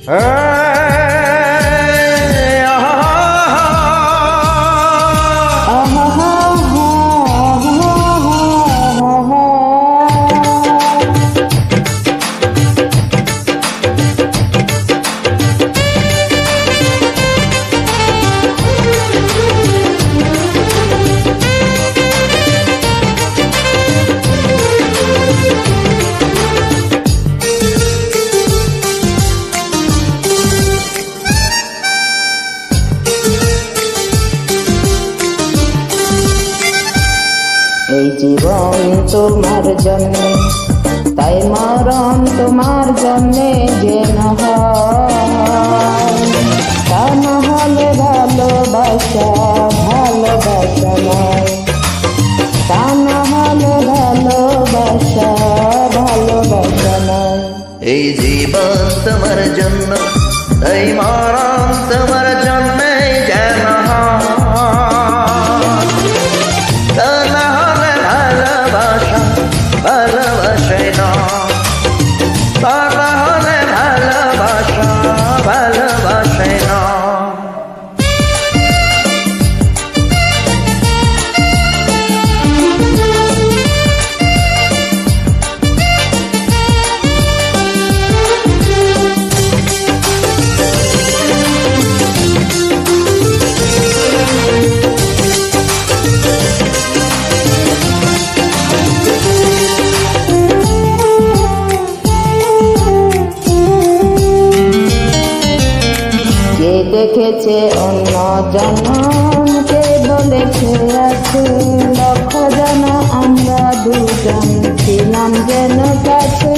এই জীবন তোমার জন্যে, তাই মরণ তোমার জন্যে যেন হয়। তা না হলে ভালোবাসা ভালোবাসা নয়, তা না হলে ভালোবাসা ভালোবাসা নয়। এই জীবন তোমার জন্য, তাই মরণ তোমার জন্যে যেন হয়। তা না হলে ভালোবাসা ভালোবাসে না, তা না হলে ভালোবাসা ভালোবাসে না। দেখেছে অন্য জনকে বলেছে আছে, লক্ষ জন আমরা দুজন ছিলাম যেন কাছে।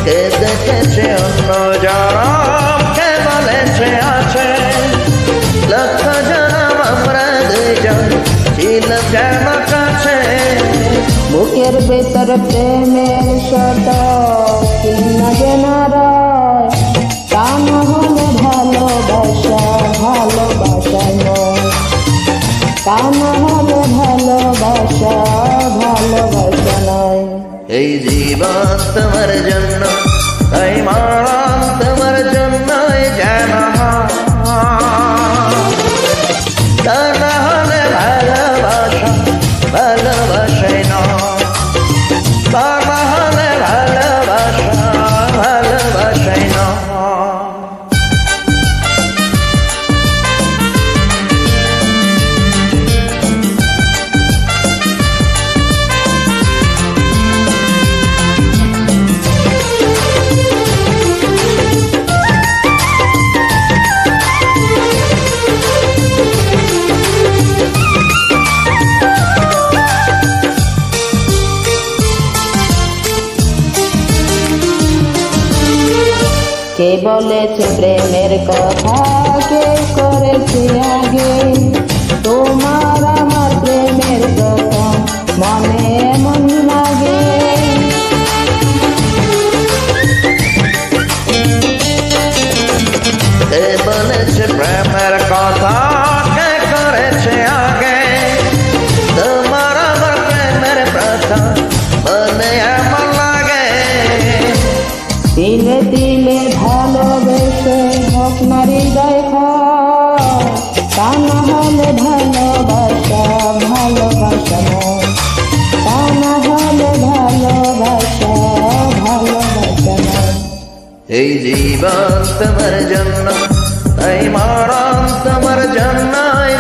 কে দেখেছে অন্য জনকে বলেছে আছে, লক্ষ জন আমরা দুজন ছিলাম যেন কাছে। বুকের ভেতর প্রেমের শত চিহ্ন যেন রয়, তা না হলে ভালোবাসা ভালোবাসা নয়, তা না হলে ভালোবাসা ভালোবাসা নয়। এই জীবন তোমার জন্য, তাই মরণ তোমার জন্য যেন হয়। তা না হলে ভালোবাসা ভালোবাসে না, তা না হলে ভালোবাসা ভালোবাসে না। কে বলেছে প্রেমের কথা, কে করেছে আগে তোমার আমার প্রেমের কথা মনে এমন লাগে। কে বলেছে প্রেমের কথা, কে করেছে আগে তোমার আমার প্রেমের কথা মনে এমন লাগে। দিলে দিলে ভালোবেসে হোক না হৃদয় ক্ষয়, তা না হলে ভালোবাসা ভালোবাসা নয়, তা না হলে ভালোবাসা ভালোবাসা নয়। এই জীবন তোমার জন্য, তাই মরণ তোমার জন্য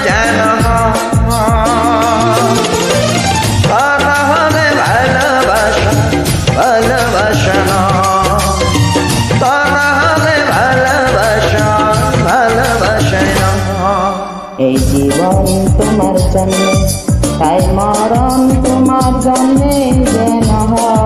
যেন হয়। তা না হলে ভালোবাসা ভালোবাসা না, তা না হলে ভালোবাসা ভালোবাসে না। এই জীবন তোমার জন্যে, তাই মরণ তোমার জন্যে যেন হয়।